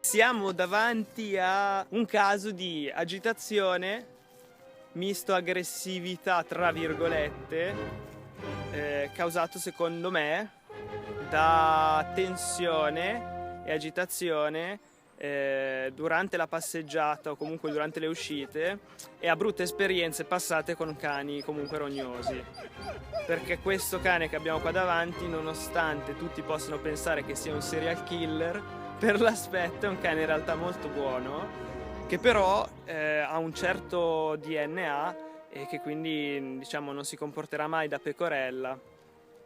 Siamo davanti a un caso di agitazione misto aggressività tra virgolette, causato secondo me da tensione e agitazione durante la passeggiata o comunque durante le uscite e a brutte esperienze passate con cani comunque rognosi. Perché questo cane che abbiamo qua davanti, nonostante tutti possano pensare che sia un serial killer, per l'aspetto è un cane in realtà molto buono, che però ha un certo DNA e che quindi diciamo non si comporterà mai da pecorella,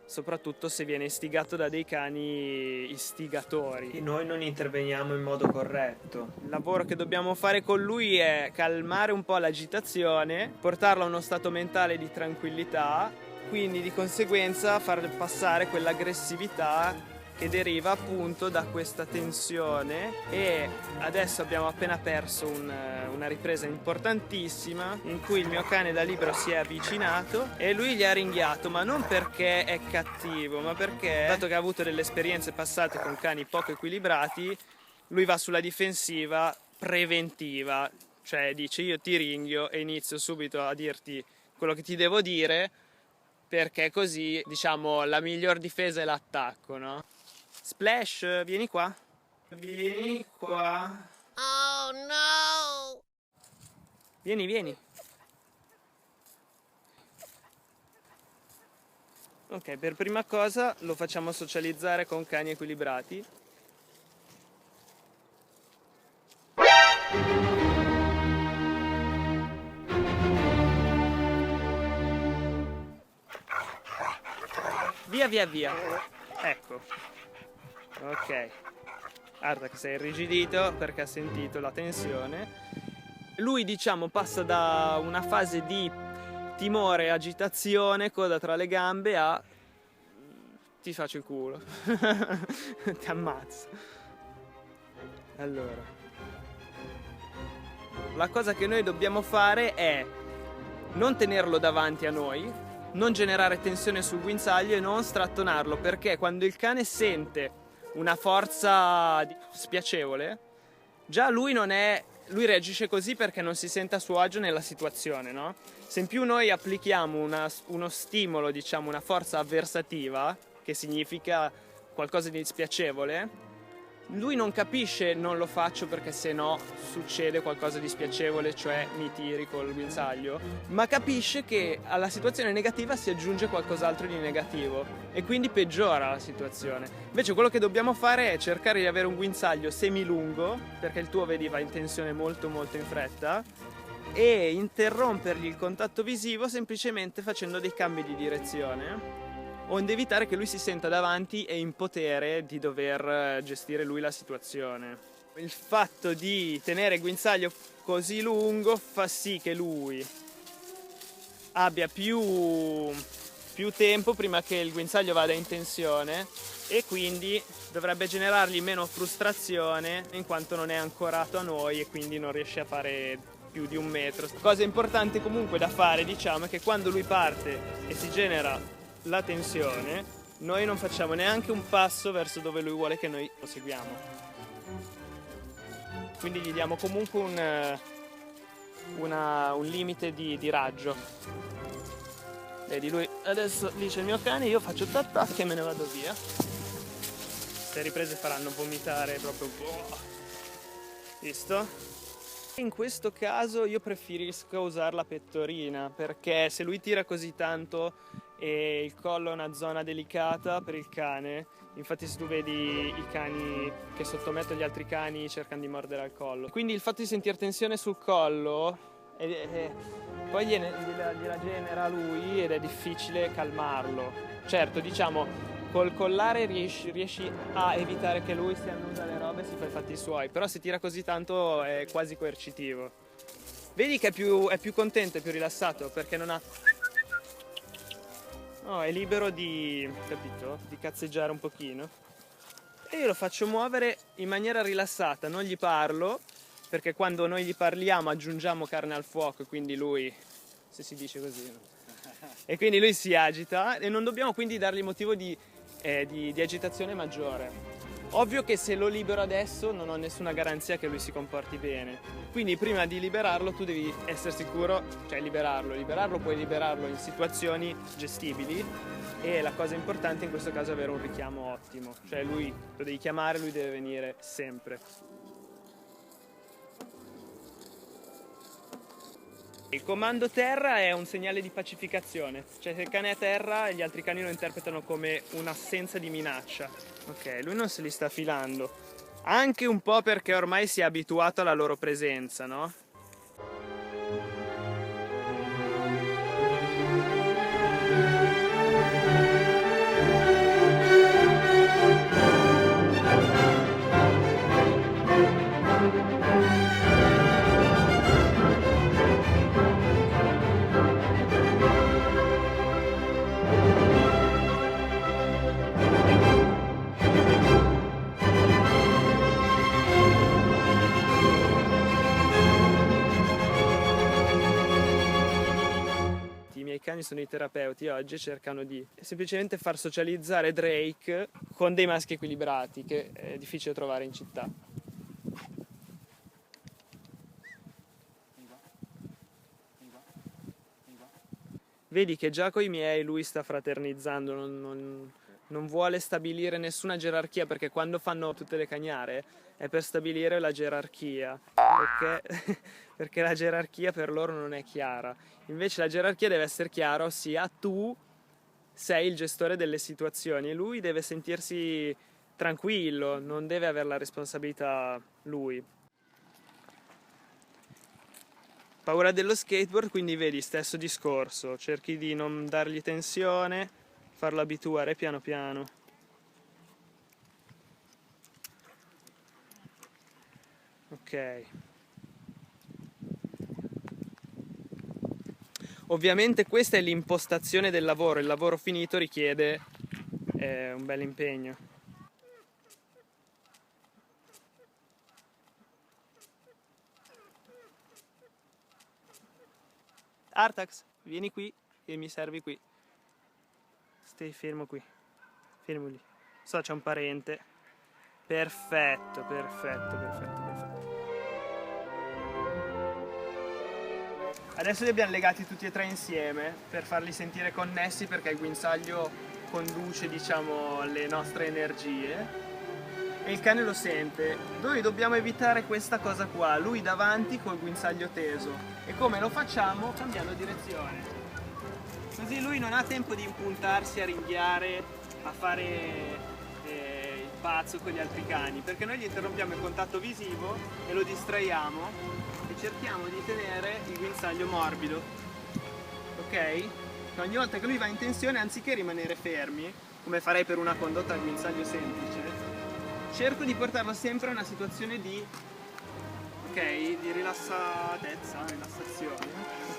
soprattutto se viene istigato da dei cani istigatori. Noi non interveniamo in modo corretto. Il lavoro che dobbiamo fare con lui è calmare un po' l'agitazione, portarlo a uno stato mentale di tranquillità, quindi di conseguenza far passare quell'aggressività che deriva appunto da questa tensione. E adesso abbiamo appena perso una ripresa importantissima in cui il mio cane da libero si è avvicinato e lui gli ha ringhiato, ma non perché è cattivo, ma perché, dato che ha avuto delle esperienze passate con cani poco equilibrati, lui va sulla difensiva preventiva, cioè dice io ti ringhio e inizio subito a dirti quello che ti devo dire, perché così diciamo la miglior difesa è l'attacco, no? Splash, vieni qua. Vieni qua. Oh no! Vieni, vieni. Ok, per prima cosa lo facciamo socializzare con cani equilibrati. Via, via, via. Ecco. Ok. Guarda che sei irrigidito perché ha sentito la tensione. Lui, diciamo, passa da una fase di timore e agitazione, coda tra le gambe, a ti faccio il culo. Ti ammazzo. Allora, la cosa che noi dobbiamo fare è non tenerlo davanti a noi, non generare tensione sul guinzaglio e non strattonarlo, perché quando il cane sente una forza spiacevole, già lui reagisce così perché non si sente a suo agio nella situazione, no? Se in più noi applichiamo uno stimolo, diciamo una forza avversativa, che significa qualcosa di spiacevole, lui non capisce non lo faccio perché se no succede qualcosa di spiacevole, cioè mi tiri col guinzaglio, ma capisce che alla situazione negativa si aggiunge qualcos'altro di negativo e quindi peggiora la situazione. Invece quello che dobbiamo fare è cercare di avere un guinzaglio semilungo, perché il tuo vedi va in tensione molto molto in fretta, e interrompergli il contatto visivo semplicemente facendo dei cambi di direzione, onde evitare che lui si senta davanti e in potere di dover gestire lui la situazione. Il fatto di tenere il guinzaglio così lungo fa sì che lui abbia più tempo prima che il guinzaglio vada in tensione e quindi dovrebbe generargli meno frustrazione in quanto non è ancorato a noi e quindi non riesce a fare più di 1 metro. Cosa importante comunque da fare, diciamo, è che quando lui parte e si genera la tensione, noi non facciamo neanche un passo verso dove lui vuole che noi lo seguiamo. Quindi gli diamo comunque un limite di raggio. Vedi, lui adesso dice il mio cane, io faccio tac tac e me ne vado via. Le riprese faranno vomitare proprio. Visto? In questo caso io preferisco usare la pettorina, perché se lui tira così tanto e il collo è una zona delicata per il cane, infatti se tu vedi i cani che sottomettono gli altri cani cercano di mordere al collo, quindi il fatto di sentire tensione sul collo poi gliela genera lui ed è difficile calmarlo. Certo, diciamo col collare riesci a evitare che lui si annusa le robe e si fa i fatti suoi, però se tira così tanto è quasi coercitivo. Vedi che è più contento, è più rilassato perché non ha... No, è libero di, capito? Di cazzeggiare un pochino. E io lo faccio muovere in maniera rilassata, non gli parlo, perché quando noi gli parliamo aggiungiamo carne al fuoco e quindi lui, se si dice così, no? E quindi lui si agita e non dobbiamo quindi dargli motivo di agitazione maggiore. Ovvio che se lo libero adesso non ho nessuna garanzia che lui si comporti bene. Quindi prima di liberarlo tu devi essere sicuro, cioè liberarlo puoi liberarlo in situazioni gestibili e la cosa importante in questo caso è avere un richiamo ottimo. Cioè lui lo devi chiamare, lui deve venire sempre. Il comando terra è un segnale di pacificazione, cioè se il cane è a terra gli altri cani lo interpretano come un'assenza di minaccia. Ok, lui non se li sta filando, anche un po' perché ormai si è abituato alla loro presenza, no? I miei cani sono i terapeuti oggi, cercano di semplicemente far socializzare Drake con dei maschi equilibrati che è difficile trovare in città. Vedi che già con i miei lui sta fraternizzando, non vuole stabilire nessuna gerarchia, perché quando fanno tutte le cagnare è per stabilire la gerarchia, perché la gerarchia per loro non è chiara. Invece la gerarchia deve essere chiara, ossia tu sei il gestore delle situazioni e lui deve sentirsi tranquillo, non deve avere la responsabilità lui. Paura dello skateboard, quindi vedi, stesso discorso, cerchi di non dargli tensione, farlo abituare piano piano. Ok. Ovviamente questa è l'impostazione del lavoro, il lavoro finito richiede un bel impegno. Artax, vieni qui e mi servi qui. Stai fermo qui. Fermo lì. So, c'è un parente. Perfetto, perfetto, perfetto, perfetto. Adesso li abbiamo legati tutti e tre insieme per farli sentire connessi, perché il guinzaglio conduce, diciamo, le nostre energie. E il cane lo sente. Noi dobbiamo evitare questa cosa qua, lui davanti col guinzaglio teso. E come lo facciamo? Cambiando direzione. Così lui non ha tempo di impuntarsi a ringhiare, a fare il pazzo con gli altri cani, perché noi gli interrompiamo il contatto visivo e lo distraiamo e cerchiamo di tenere il guinzaglio morbido. Ok? Ogni volta che lui va in tensione, anziché rimanere fermi, come farei per una condotta al guinzaglio semplice, cerco di portarlo sempre a una situazione di rilassatezza, rilassazione.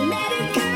Let it go.